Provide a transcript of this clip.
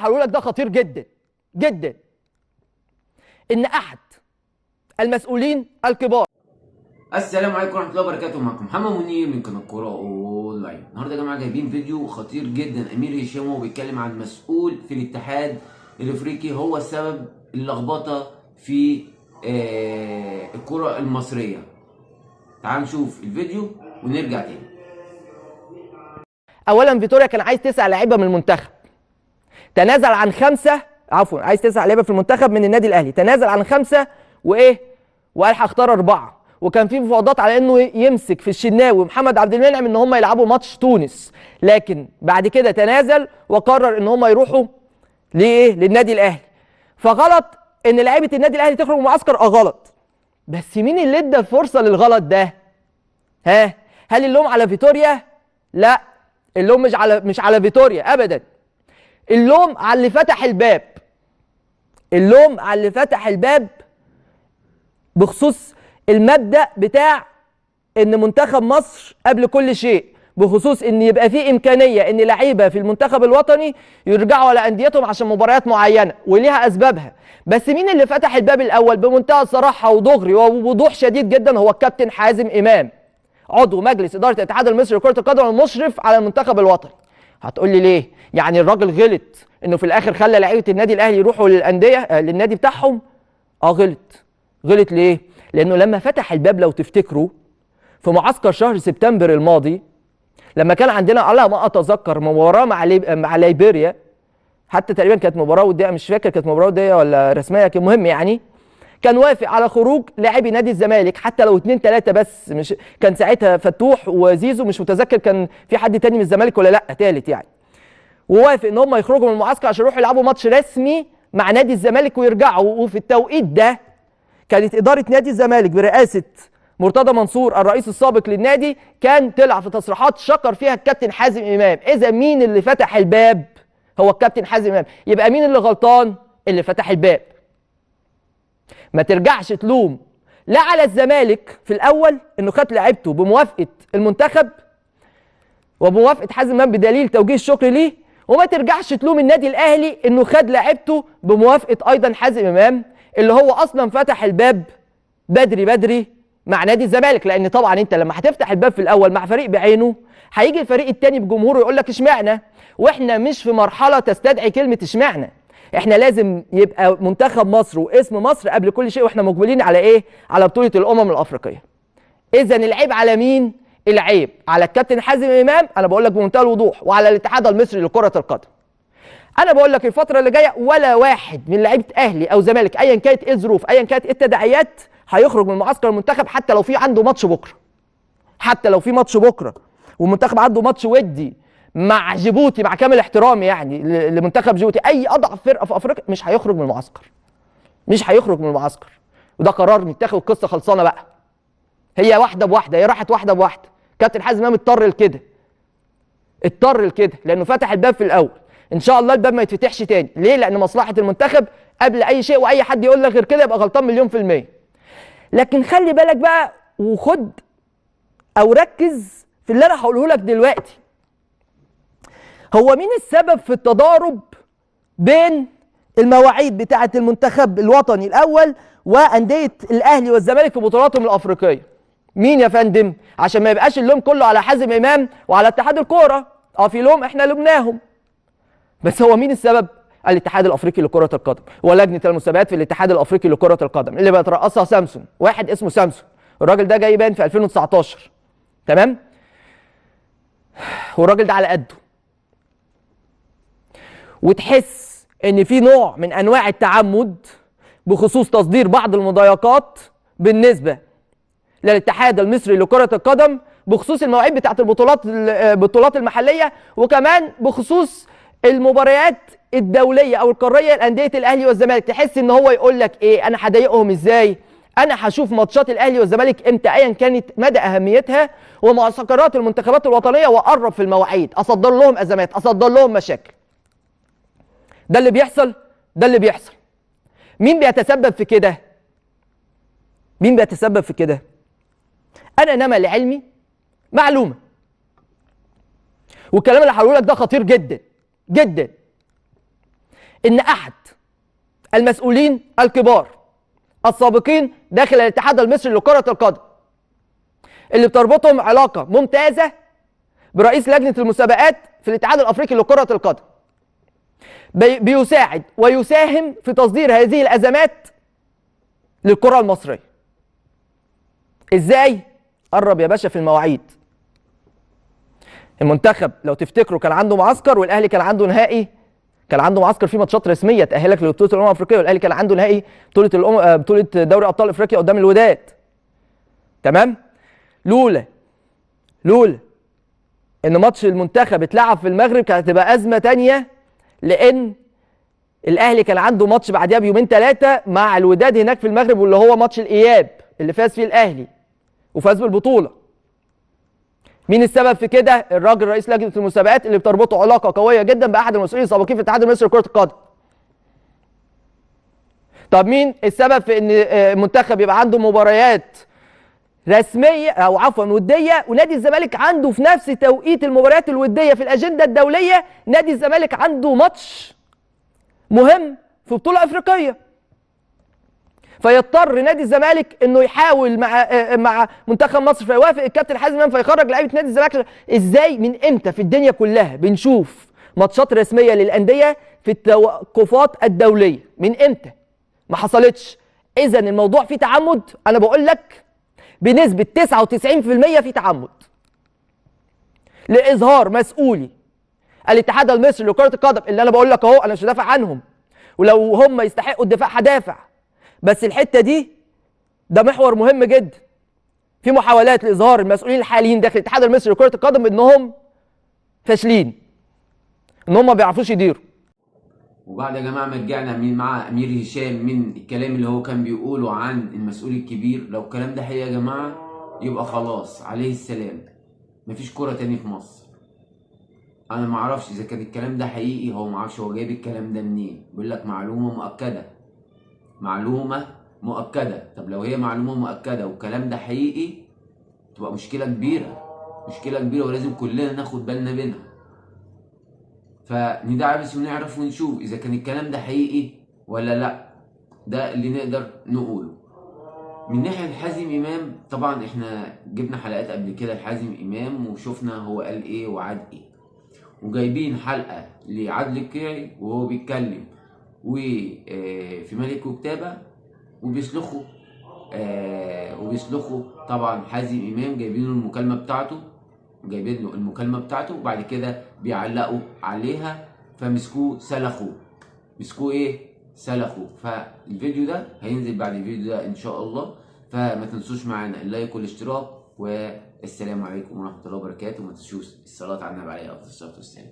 هقوله لك ده خطير جدا جدا. ان احد المسؤولين الكبار. السلام عليكم ورحمه الله وبركاته. معكم محمد منير من قناه كوره اونلاين. النهارده يا جماعه جايبين فيديو خطير جدا. امير هشام هو بيتكلم عن مسؤول في الاتحاد الافريقي هو سبب اللخبطه في الكره المصريه. تعال نشوف الفيديو ونرجع تاني. اولا فيتوريا كان عايز 9 لعيبه من المنتخب، تنازل عن 5، عايز 9 لعيبه في المنتخب من النادي الاهلي، تنازل عن 5 وقال هختار 4. وكان في مفاوضات على انه يمسك في الشناوي ومحمد عبد المنعم ان هم يلعبوا ماتش تونس، لكن بعد كده تنازل وقرر ان هم يروحوا للنادي الاهلي. فغلط ان لعيبه النادي الاهلي تخرج من المعسكر، غلط. بس مين اللي ادى فرصه للغلط ده؟ هل اللوم على فيتوريا؟ لا، اللوم مش على فيتوريا ابدا. اللوم على اللي فتح الباب. اللوم على اللي فتح الباب بخصوص المبدأ بتاع ان منتخب مصر قبل كل شيء، بخصوص ان يبقى في امكانيه ان لعيبه في المنتخب الوطني يرجعوا على انديتهم عشان مباريات معينه وليها اسبابها. بس مين اللي فتح الباب الاول بمنتهى الصراحه ودغري وبوضوح شديد جدا؟ هو الكابتن حازم امام، عضو مجلس اداره الاتحاد المصري لكره القدم والمشرف على المنتخب الوطني. هتقول لي ليه؟ يعني الراجل غلط انه في الاخر خلى لعيبه النادي الاهلي يروحوا للانديه للنادي بتاعهم؟ غلط ليه؟ لانه لما فتح الباب لو تفتكروا في معسكر شهر سبتمبر الماضي، لما كان عندنا على ما اتذكر مباراه مع ليبيريا، حتى تقريبا كانت مباراه وديه، مش فاكر كانت مباراه وديه ولا رسميه، لكن المهم يعني كان وافق على خروج لاعبي نادي الزمالك حتى لو 2 3 بس. مش كان ساعتها فتوح وزيزو، مش متذكر كان في حد تاني من الزمالك ولا لا ثالث يعني، ووافق ان هم يخرجوا من المعسكر عشان يروحوا يلعبوا ماتش رسمي مع نادي الزمالك ويرجعوا. وفي التوقيت ده كانت اداره نادي الزمالك برئاسه مرتضى منصور الرئيس السابق للنادي كان طلع في تصريحات شكر فيها الكابتن حازم امام. اذا مين اللي فتح الباب؟ هو الكابتن حازم امام. يبقى مين اللي غلطان؟ اللي فتح الباب. ما ترجعش تلوم لا على الزمالك في الاول انه خد لعيبته بموافقه المنتخب وبموافقه حازم امام بدليل توجيه الشكر ليه، وما ترجعش تلوم النادي الاهلي انه خد لعيبته بموافقه ايضا حازم امام اللي هو اصلا فتح الباب بدري مع نادي الزمالك. لان طبعا انت لما هتفتح الباب في الاول مع فريق بعينه، هيجي الفريق الثاني بجمهوره يقول لك اشمعنى؟ واحنا مش في مرحله تستدعي كلمه اشمعنى. احنا لازم يبقى منتخب مصر واسم مصر قبل كل شيء، واحنا مقبلين على على بطوله الامم الافريقيه. اذا العيب على مين؟ العيب على الكابتن حازم امام، انا بقول لك بمنتهى الوضوح، وعلى الاتحاد المصري لكره القدم. انا بقول لك الفتره اللي جايه ولا واحد من لعيبه اهلي او زمالك ايا كانت ايه الظروف، ايا كانت ايه التداعيات، هيخرج من معسكر المنتخب حتى لو في عنده ماتش بكره. حتى لو في ماتش بكره والمنتخب عنده ماتش ودي مع جيبوتي، مع كامل احترامي يعني لمنتخب جيبوتي، اي اضعف فرقه في افريقيا، مش هيخرج من المعسكر. مش هيخرج من المعسكر. وده قرار متاخد، القصه خلصانه بقى. هي واحده بواحده، هي راحت واحده بواحده. كابتن حازم امام اضطر لكده لانه فتح الباب في الاول. ان شاء الله الباب ما يتفتحش تاني. ليه؟ لان مصلحه المنتخب قبل اي شيء، واي حد يقول لك غير كده يبقى غلطان مليون في المية. لكن خلي بالك بقى وخد او ركز في اللي انا هقوله لك دلوقتي. هو مين السبب في التضارب بين المواعيد بتاعه المنتخب الوطني الاول وانديه الاهلي والزمالك في بطولاتهم الافريقيه؟ مين يا فندم؟ عشان ما يبقاش اللوم كله على حازم امام وعلى اتحاد الكوره. في لوم احنا لومناهم، بس هو مين السبب؟ الاتحاد الافريقي لكره القدم ولجنه المسابقات في الاتحاد الافريقي لكره القدم اللي بيترأسها سامسون، واحد اسمه سامسون. الراجل ده جاي بان في 2019، تمام؟ والراجل ده على قده. وتحس ان في نوع من انواع التعمد بخصوص تصدير بعض المضايقات بالنسبه للاتحاد المصري لكره القدم بخصوص المواعيد بتاعت البطولات المحليه، وكمان بخصوص المباريات الدوليه او القاريه لانديه الاهلي والزمالك. تحس ان هو يقول لك انا هضايقهم ازاي؟ انا هشوف ماتشات الاهلي والزمالك امتى ايا كانت مدى اهميتها ومعسكرات المنتخبات الوطنيه، واقرب في المواعيد، اصدر لهم ازمات، اصدر لهم مشاكل. ده اللي بيحصل. مين بيتسبب في كده؟ انا انما لعلمي معلومه، والكلام اللي هقوله لك ده خطير جدا. ان احد المسؤولين الكبار السابقين داخل الاتحاد المصري لكرة القدم اللي بتربطهم علاقة ممتازة برئيس لجنة المسابقات في الاتحاد الافريقي لكرة القدم بيساعد ويساهم في تصدير هذه الازمات للكرة المصرية. ازاي؟ قرب يا باشا في المواعيد. المنتخب لو تفتكروا كان عنده معسكر، والاهلي كان عنده نهائي، كان عنده معسكر فيه ماتشات رسميه تاهلك لبطوله الامم الافريقيه، والاهلي كان عنده نهائي بطوله دوري ابطال افريقيا قدام الوداد. تمام؟ لولا ان ماتش المنتخب اتلعب في المغرب كانت هتبقى ازمه ثانيه، لان الاهلي كان عنده ماتش بعديها بيومين ثلاثه مع الوداد هناك في المغرب، واللي هو ماتش الاياب اللي فاز فيه الاهلي وفاز بالبطوله. مين السبب في كده؟ الراجل رئيس لجنه المسابقات اللي بتربطه علاقه قويه جدا باحد المسؤولين السابقين في الاتحاد المصري لكره القدم. طب مين السبب في ان المنتخب يبقى عنده مباريات رسميه او عفوا وديه، ونادي الزمالك عنده في نفس توقيت المباريات الوديه في الاجنده الدوليه نادي الزمالك عنده ماتش مهم في بطوله افريقيه، فيضطر نادي الزمالك انه يحاول مع منتخب مصر، فيوافق الكابتن حازم امام فيخرج لعيبه نادي الزمالك. ازاي؟ من امتى في الدنيا كلها بنشوف ماتشات رسميه للانديه في التوقفات الدوليه؟ من امتى؟ ما حصلتش. اذا الموضوع فيه تعمد، انا بقول لك بنسبه 99% في تعمد لاظهار مسؤولي الاتحاد المصري لكره القدم، اللي انا بقول لك اهو انا مش هدافع عنهم، ولو هم يستحقوا الدفاع هدافع، بس الحته دي ده محور مهم جدا. في محاولات لاظهار المسؤولين الحاليين داخل الاتحاد المصري لكره القدم انهم فاشلين، ان هم ما بيعرفوش يديروا. وبعد يا جماعه ما رجعنا مع امير هشام من الكلام اللي هو كان بيقوله عن المسؤول الكبير، لو الكلام ده حقيقي يا جماعه يبقى خلاص عليه السلام، مفيش كوره تاني في مصر. انا ما اعرفش اذا كان الكلام ده حقيقي، هو ما اعرفش هو جايب الكلام ده منين. بيقول لك معلومه مؤكده، معلومه مؤكده. طب لو هي معلومه مؤكده والكلام ده حقيقي تبقى مشكله كبيره، مشكله كبيره، ولازم كلنا ناخد بالنا منها. فندعي بس ونعرف ونشوف اذا كان الكلام ده حقيقي ولا لا. ده اللي نقدر نقوله. من ناحيه حازم امام، طبعا احنا جبنا حلقات قبل كده لحازم امام وشفنا هو قال ايه وعاد ايه، وجايبين حلقه لعادل القيعي وهو بيتكلم وفي ملك وكتابه وبيسلخوا طبعا حازم امام، جايبين له المكالمه بتاعته وبعد كده بيعلقوا عليها، فمسكوه سلخوه. فالفيديو ده هينزل بعد الفيديو ده ان شاء الله، فما تنسوش معانا اللايك والاشتراك، والسلام عليكم ورحمه الله وبركاته. وما تنسوش الصلاه على النبي عليه افضل الصلاه والسلام.